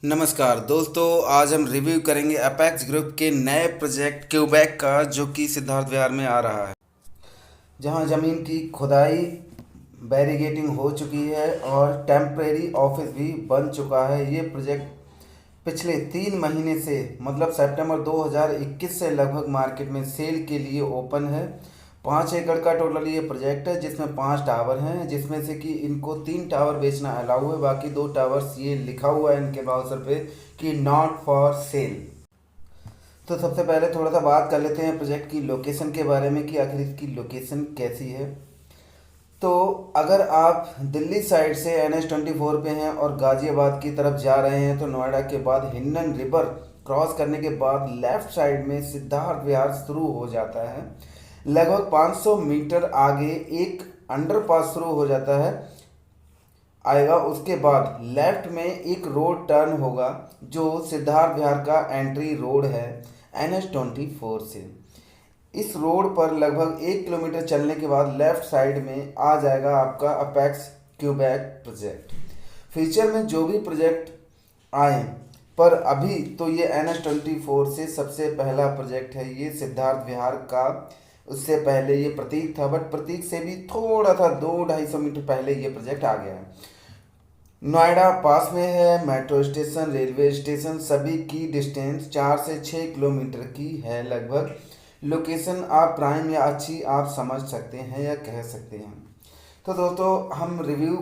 नमस्कार दोस्तों, आज हम रिव्यू करेंगे अपेक्स ग्रुप के नए प्रोजेक्ट क्यूबेक का, जो कि सिद्धार्थ विहार में आ रहा है, जहां ज़मीन की खुदाई बैरिगेटिंग हो चुकी है और टेम्परेरी ऑफिस भी बन चुका है। ये प्रोजेक्ट पिछले 3 महीने से मतलब सितंबर 2021 से लगभग मार्केट में सेल के लिए ओपन है। 5 एकड़ का टोटल ये प्रोजेक्ट है, जिसमें 5 टावर हैं, जिसमें से कि इनको 3 टावर बेचना अलाउ है। बाकी 2 टावर्स ये लिखा हुआ है इनके ब्राउज़र पे कि नॉट फॉर सेल। तो सबसे पहले थोड़ा सा बात कर लेते हैं प्रोजेक्ट की लोकेशन के बारे में कि आखिर इसकी लोकेशन कैसी है। तो अगर आप दिल्ली साइड से NH-24 पे हैं और गाज़ियाबाद की तरफ जा रहे हैं, तो नोएडा के बाद हिंडन रिवर क्रॉस करने के बाद लेफ़्ट साइड में सिद्धार्थ विहार शुरू हो जाता है। लगभग 500 मीटर आगे एक अंडरपास शुरू हो जाता है आएगा। उसके बाद लेफ्ट में एक रोड टर्न होगा, जो सिद्धार्थ विहार का एंट्री रोड है NH-24 से। इस रोड पर लगभग 1 किलोमीटर चलने के बाद लेफ्ट साइड में आ जाएगा आपका अपेक्स क्यूबेक प्रोजेक्ट। फ्यूचर में जो भी प्रोजेक्ट आए, पर अभी तो ये NH-24 से सबसे पहला प्रोजेक्ट है ये सिद्धार्थ विहार का। उससे पहले ये प्रतीक था, बट प्रतीक से भी थोड़ा सा 200-250 मीटर पहले ये प्रोजेक्ट आ गया है। नोएडा पास में है, मेट्रो स्टेशन, रेलवे स्टेशन सभी की डिस्टेंस 4 से 6 किलोमीटर की है लगभग। लोकेशन आप प्राइम या अच्छी आप समझ सकते हैं या कह सकते हैं। तो दोस्तों, हम रिव्यू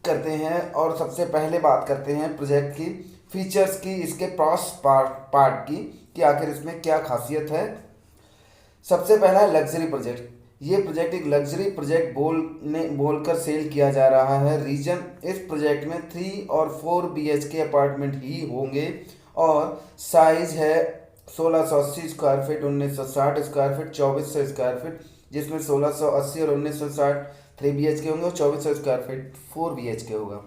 करते हैं और सबसे पहले बात करते हैं प्रोजेक्ट की फीचर्स की, इसके प्रॉस पार्ट की कि आखिर इसमें क्या खासियत है। सबसे पहला है लग्जरी प्रोजेक्ट। ये प्रोजेक्ट एक लग्जरी प्रोजेक्ट बोलकर सेल किया जा रहा है। रीजन, इस प्रोजेक्ट में 3 और 4 BHK अपार्टमेंट ही होंगे और साइज है 1680 square feet, 1960 square feet, 2400 square feet, जिसमें 1680 और 1960 3 BHK होंगे और 2400 स्क्वायर फीट 4 BHK होगा।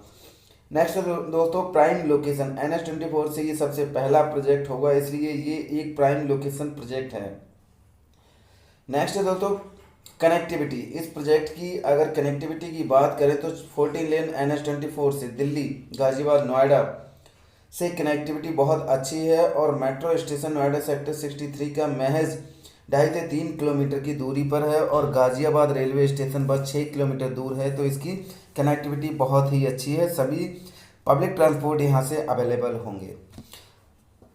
नेक्स्ट दोस्तों, प्राइम लोकेशन। NH-24 से ये सबसे पहला प्रोजेक्ट होगा, इसलिए ये एक प्राइम लोकेशन प्रोजेक्ट है। नेक्स्ट है दोस्तों कनेक्टिविटी। इस प्रोजेक्ट की अगर कनेक्टिविटी की बात करें तो 14 लेन NH-24 से दिल्ली, गाजियाबाद, नोएडा से कनेक्टिविटी बहुत अच्छी है और मेट्रो स्टेशन नोएडा सेक्टर 63 का महज 2.5 से 3 किलोमीटर की दूरी पर है और Ghaziabad railway station bus 6 kilometre दूर है। तो इसकी कनेक्टिविटी बहुत ही अच्छी है, सभी पब्लिक ट्रांसपोर्ट यहाँ से अवेलेबल होंगे।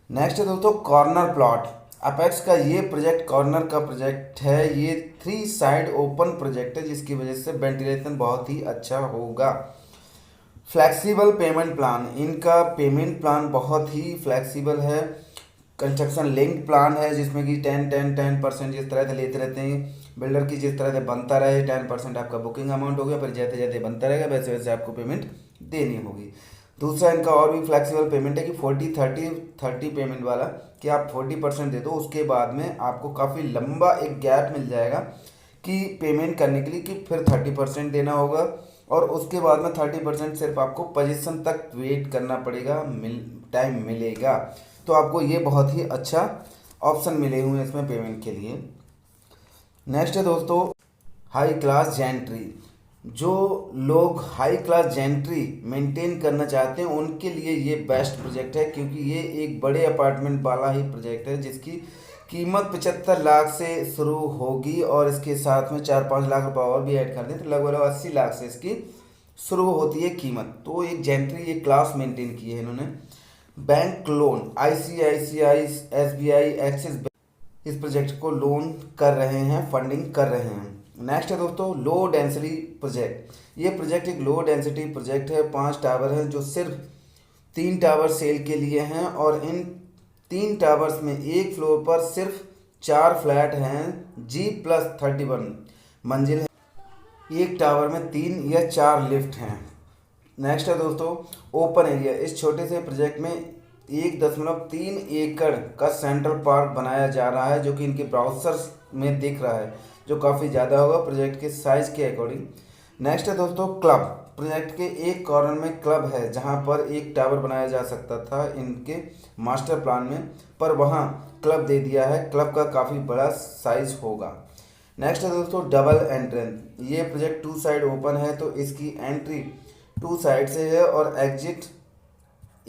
नेक्स्ट है दोस्तों कॉर्नर प्लॉट। अपेक्स का ये प्रोजेक्ट कॉर्नर का प्रोजेक्ट है। ये 3 साइड ओपन प्रोजेक्ट है, जिसकी वजह से वेंटिलेशन बहुत ही अच्छा होगा। फ्लेक्सिबल पेमेंट प्लान, इनका पेमेंट प्लान बहुत ही फ्लेक्सिबल है। कंस्ट्रक्शन लिंक प्लान है, जिसमें कि 10% जिस तरह से लेते रहते हैं बिल्डर की, जिस तरह से बनता रहे 10% आपका बुकिंग अमाउंट हो गया, फिर जैसे जैसे बनता रहेगा वैसे वैसे आपको पेमेंट देनी होगी। दूसरा इनका और भी फ्लेक्सिबल पेमेंट है कि 40-30-30 पेमेंट वाला, कि आप 40% दे दो, उसके बाद में आपको काफ़ी लंबा एक गैप मिल जाएगा कि पेमेंट करने के लिए, कि फिर 30% देना होगा और उसके बाद में 30% सिर्फ आपको पोजीशन तक वेट करना पड़ेगा, टाइम मिलेगा। तो आपको ये बहुत ही अच्छा ऑप्शन मिले हुए हैं इसमें पेमेंट के लिए। नेक्स्ट है दोस्तों हाई क्लास जेंट्री। जो लोग हाई क्लास जेंट्री मेंटेन करना चाहते हैं उनके लिए ये बेस्ट प्रोजेक्ट है, क्योंकि ये एक बड़े अपार्टमेंट वाला ही प्रोजेक्ट है, जिसकी कीमत 75 लाख से शुरू होगी और इसके साथ में 4-5 लाख रुपये और भी ऐड कर दें तो लगभग 80 लाख से इसकी शुरू होती है कीमत। तो एक जेंट्री ये क्लास मेंटेन की है इन्होंने। Bank loan, ICICI, SBI, axis इस प्रोजेक्ट को लोन कर रहे हैं, फंडिंग कर रहे हैं। नेक्स्ट है दोस्तों लो डेंसिटी प्रोजेक्ट। ये प्रोजेक्ट एक लो डेंसिटी प्रोजेक्ट है। 5 टावर हैं, जो सिर्फ 3 टावर सेल के लिए हैं और इन 3 टावर्स में एक फ्लोर पर सिर्फ 4 फ्लैट हैं। G+31 मंजिल है। एक टावर में 3 या 4 लिफ्ट हैं। नेक्स्ट है दोस्तों ओपन एरिया। इस छोटे से प्रोजेक्ट में 1.3 एकड़ का सेंट्रल पार्क बनाया जा रहा है, जो कि इनके ब्राउज़र्स में दिख रहा है, जो काफ़ी ज़्यादा होगा प्रोजेक्ट के साइज़ के अकॉर्डिंग। नेक्स्ट है दोस्तों क्लब। प्रोजेक्ट के एक कॉर्नर में क्लब है, जहां पर एक टावर बनाया जा सकता था इनके मास्टर प्लान में, पर वहां क्लब दे दिया है। क्लब का काफ़ी बड़ा साइज होगा। नेक्स्ट है दोस्तों डबल एंट्रेंस। ये प्रोजेक्ट 2 साइड ओपन है, तो इसकी एंट्री 2 साइड से है और एग्जिट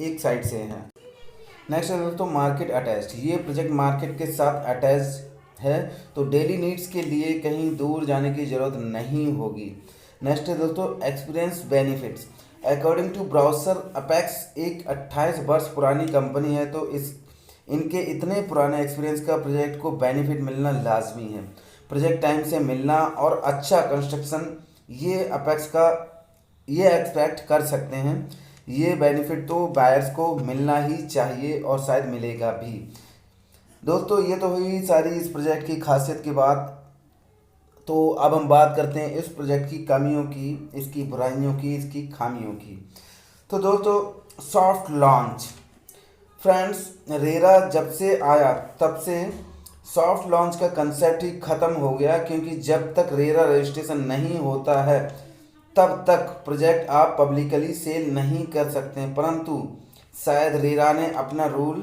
एक साइड से है। नेक्स्ट है दोस्तों मार्केट अटैच्ड। ये प्रोजेक्ट मार्केट के साथ अटैच है, तो डेली नीड्स के लिए कहीं दूर जाने की ज़रूरत नहीं होगी। नेक्स्ट है दोस्तों experience benefits. According to browser Apex एक 28 वर्ष पुरानी कंपनी है, तो इस इनके इतने पुराने एक्सपीरियंस का प्रोजेक्ट को बेनिफिट मिलना लाजमी है। प्रोजेक्ट टाइम से मिलना और अच्छा कंस्ट्रक्शन, ये अपेक्स का ये एक्सपेक्ट कर सकते हैं। ये बेनिफिट तो बायर्स को मिलना ही चाहिए और शायद मिलेगा भी। दोस्तों ये तो हुई सारी इस प्रोजेक्ट की खासियत की बात। तो अब हम बात करते हैं इस प्रोजेक्ट की कमियों की, इसकी बुराइयों की, इसकी खामियों की। तो दोस्तों सॉफ्ट लॉन्च। फ्रेंड्स, रेरा जब से आया तब से सॉफ्ट लॉन्च का कंसेप्ट ही ख़त्म हो गया, क्योंकि जब तक रेरा रजिस्ट्रेशन नहीं होता है तब तक प्रोजेक्ट आप पब्लिकली सेल नहीं कर सकते। परंतु शायद रेरा ने अपना रूल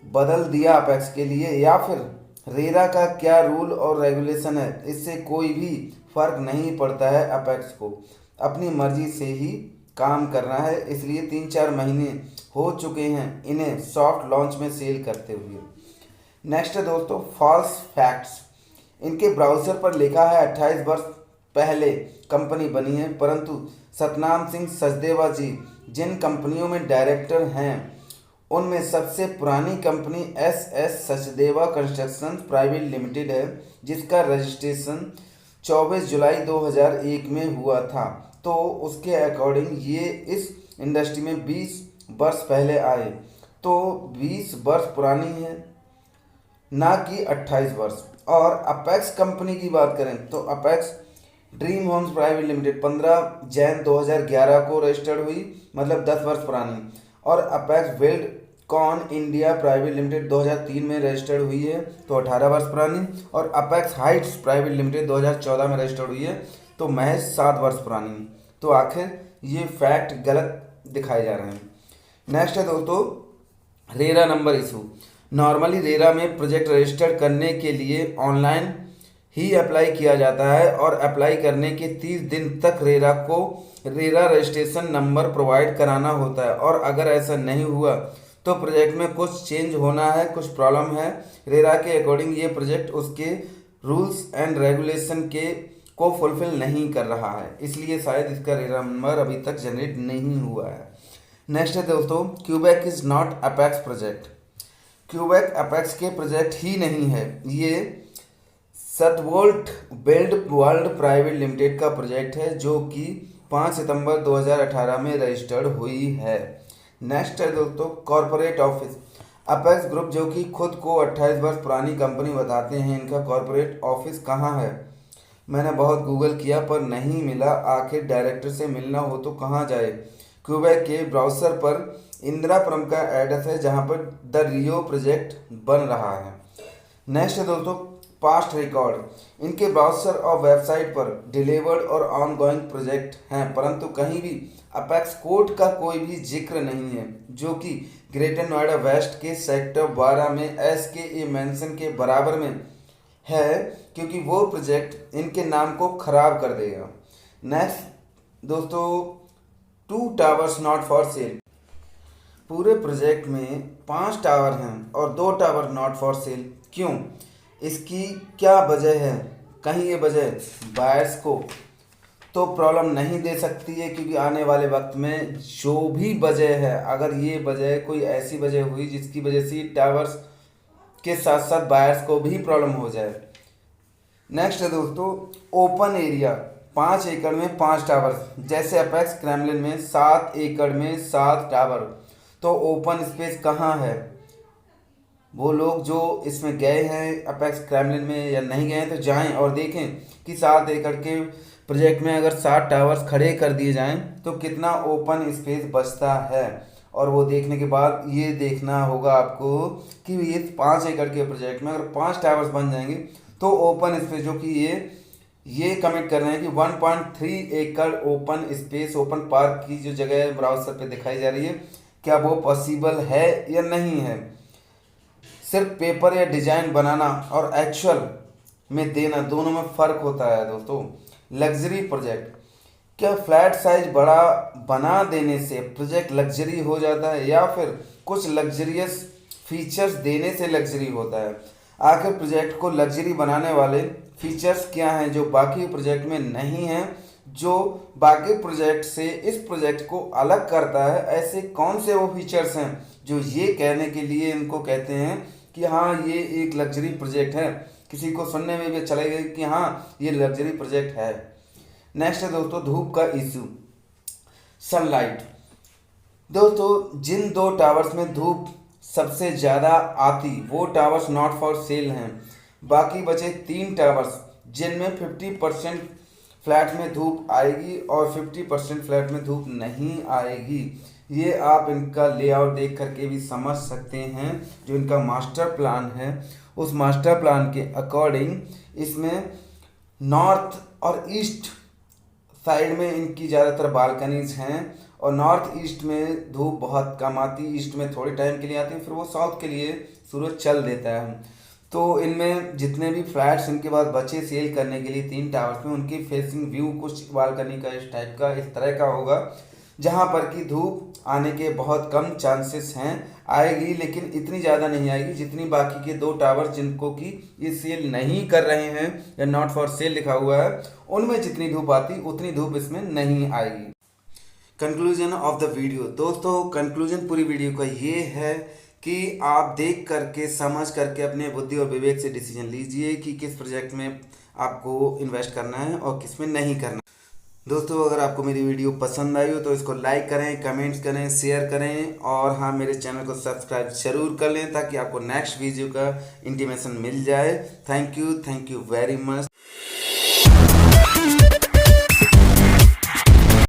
बदल दिया अपेक्स के लिए, या फिर रेरा का क्या रूल और रेगुलेशन है इससे कोई भी फर्क नहीं पड़ता है। अपेक्स को अपनी मर्जी से ही काम करना है, इसलिए 3-4 महीने हो चुके हैं इन्हें सॉफ्ट लॉन्च में सेल करते हुए। नेक्स्ट है दोस्तों फॉल्स फैक्ट्स। इनके ब्राउज़र पर लिखा है 28 वर्ष पहले कंपनी बनी है, परंतु सतनाम सिंह सचदेवा जी जिन कंपनियों में डायरेक्टर हैं उनमें सबसे पुरानी company S Sachdeva construction private limited है, जिसका रजिस्ट्रेशन 24 जुलाई 2001 में हुआ था। तो उसके अकॉर्डिंग ये इस इंडस्ट्री में 20 वर्ष पहले आए, तो 20 वर्ष पुरानी है, ना कि 28 वर्ष। और अपेक्स कंपनी की बात करें तो Apex Dream Homes Private Limited 15 Jan 2011 को रजिस्टर्ड हुई, मतलब 10 वर्ष पुरानी। और Apex Weld Con India Private Limited 2003 में रजिस्टर्ड हुई है, तो 18 वर्ष पुरानी। और अपेक्स हाइट्स प्राइवेट लिमिटेड 2014 में रजिस्टर्ड हुई है, तो महज 7 वर्ष पुरानी। तो आखिर ये फैक्ट गलत दिखाए जा रहे हैं। नेक्स्ट है दोस्तों RERA number issue. Normally RERA में प्रोजेक्ट रजिस्टर्ड करने के लिए ऑनलाइन ही अप्लाई किया जाता है, और अप्लाई करने के 30 दिन तक रेरा को रेरा रजिस्ट्रेशन नंबर प्रोवाइड कराना होता है। और अगर ऐसा नहीं हुआ तो प्रोजेक्ट में कुछ चेंज होना है, कुछ प्रॉब्लम है। रेरा के अकॉर्डिंग ये प्रोजेक्ट उसके रूल्स एंड रेगुलेशन के को फुलफिल नहीं कर रहा है, इसलिए शायद इसका रेरा नंबर अभी तक जनरेट नहीं हुआ है। नेक्स्ट है दोस्तों Quebec is not apex project. Quebec apex के प्रोजेक्ट ही नहीं है, ये सतवोल्ट बिल्ड वर्ल्ड प्राइवेट लिमिटेड का प्रोजेक्ट है, जो कि 5 सितंबर 2018 में रजिस्टर्ड हुई है। नेक्स्ट है दोस्तों कॉरपोरेट ऑफिस। अपेक्स ग्रुप जो कि खुद को 28 वर्ष पुरानी कंपनी बताते हैं, इनका कॉरपोरेट ऑफिस कहाँ है? मैंने बहुत गूगल किया पर नहीं मिला। आखिर डायरेक्टर से मिलना हो तो कहाँ जाए? क्यूबेक के ब्राउज़र पर इंदिरापुरम का एड्रेस है, जहाँ पर द रियो प्रोजेक्ट बन रहा है। नेक्स्ट है दोस्तों पास्ट रिकॉर्ड। इनके ब्राउज़र और वेबसाइट पर डिलीवर्ड और ऑनगोइंग प्रोजेक्ट हैं, परंतु कहीं भी अपेक्स कोड का कोई भी जिक्र नहीं है, जो कि ग्रेटर नोएडा वेस्ट के सेक्टर 12 में SKA मैंसन के बराबर में है, क्योंकि वो प्रोजेक्ट इनके नाम को खराब कर देगा। नेक्स्ट दोस्तों 2 टावर्स नॉट फॉर सेल। पूरे प्रोजेक्ट में 5 टावर हैं और 2 टावर नॉट फॉर सेल। क्यों? इसकी क्या वजह है? कहीं ये वजह बायर्स को तो प्रॉब्लम नहीं दे सकती है, क्योंकि आने वाले वक्त में जो भी वजह है, अगर ये वजह कोई ऐसी वजह हुई जिसकी वजह से टावर्स के साथ साथ बायर्स को भी प्रॉब्लम हो जाए। नेक्स्ट है दोस्तों ओपन एरिया। 5 एकड़ में 5 टावर, जैसे अपेक्स क्रेमलिन में 7 एकड़ में 7 टावर। तो ओपन स्पेस कहाँ है? वो लोग जो इसमें गए हैं अपेक्स क्रेमलिन में या नहीं गए हैं तो जाएं और देखें कि 7 एकड़ के प्रोजेक्ट में अगर 7 टावर्स खड़े कर दिए जाएं तो कितना ओपन स्पेस बचता है। और वो देखने के बाद ये देखना होगा आपको कि ये 5 एकड़ के प्रोजेक्ट में अगर 5 टावर्स बन जाएंगे तो ओपन स्पेस, जो कि ये कमिट कर रहे हैं कि 1.3 एकड़ ओपन स्पेस, ओपन पार्क की जो जगह ब्राउज़र पे दिखाई जा रही है, क्या वो पॉसिबल है या नहीं है? सिर्फ पेपर या डिजाइन बनाना और एक्चुअल में देना, दोनों में फ़र्क होता है दोस्तों। Luxury project. क्या फ्लैट साइज बड़ा बना देने से प्रोजेक्ट लग्जरी हो जाता है या फिर कुछ लग्जरियस फीचर्स देने से लग्जरी होता है? आखिर प्रोजेक्ट को लग्जरी बनाने वाले फीचर्स क्या हैं जो बाकी प्रोजेक्ट में नहीं हैं, जो बाकी प्रोजेक्ट से इस प्रोजेक्ट को अलग करता है? ऐसे कौन से वो फीचर्स हैं जो ये कहने के लिए इनको कहते हैं कि हाँ ये एक लग्जरी प्रोजेक्ट है, किसी को सुनने में भी अच्छा लगेगा कि हाँ ये लग्जरी प्रोजेक्ट है। नेक्स्ट है दोस्तों धूप का इशू, सनलाइट। दोस्तों जिन 2 टावर्स में धूप सबसे ज़्यादा आती वो टावर्स नॉट फॉर सेल हैं। बाकी बचे 3 टावर्स जिनमें 50% फ्लैट में धूप आएगी और 50% फ्लैट में धूप नहीं आएगी। ये आप इनका लेआउट देख करके भी समझ सकते हैं। जो इनका मास्टर प्लान है उस मास्टर प्लान के अकॉर्डिंग इसमें नॉर्थ और ईस्ट साइड में इनकी ज़्यादातर बालकनीज हैं और नॉर्थ ईस्ट में धूप बहुत कम आती, ईस्ट में थोड़े टाइम के लिए आती है, फिर वो साउथ के लिए सूरज चल देता है। तो इनमें जितने भी फ्लैट्स इनके बाद बचे सेल करने के लिए 3 टावर्स में, उनकी फेसिंग व्यू कुछ बालकनी का इस टाइप का इस तरह का होगा, जहाँ पर कि धूप आने के बहुत कम चांसेस हैं। आएगी लेकिन इतनी ज़्यादा नहीं आएगी जितनी बाकी के 2 टावर जिनको कि ये सेल नहीं कर रहे हैं या नॉट फॉर सेल लिखा हुआ है, उनमें जितनी धूप आती उतनी धूप इसमें नहीं आएगी। Conclusion of the video. दोस्तों कंक्लूजन पूरी वीडियो का ये है कि आप देख करके समझ करके अपने बुद्धि और विवेक से डिसीजन लीजिए कि किस प्रोजेक्ट में आपको इन्वेस्ट करना है और किस में नहीं करना। दोस्तों अगर आपको मेरी वीडियो पसंद आई हो तो इसको लाइक करें, कमेंट्स करें, शेयर करें और हाँ मेरे चैनल को सब्सक्राइब जरूर कर लें ताकि आपको नेक्स्ट वीडियो का इंटीमेशन मिल जाए। Thank you very much.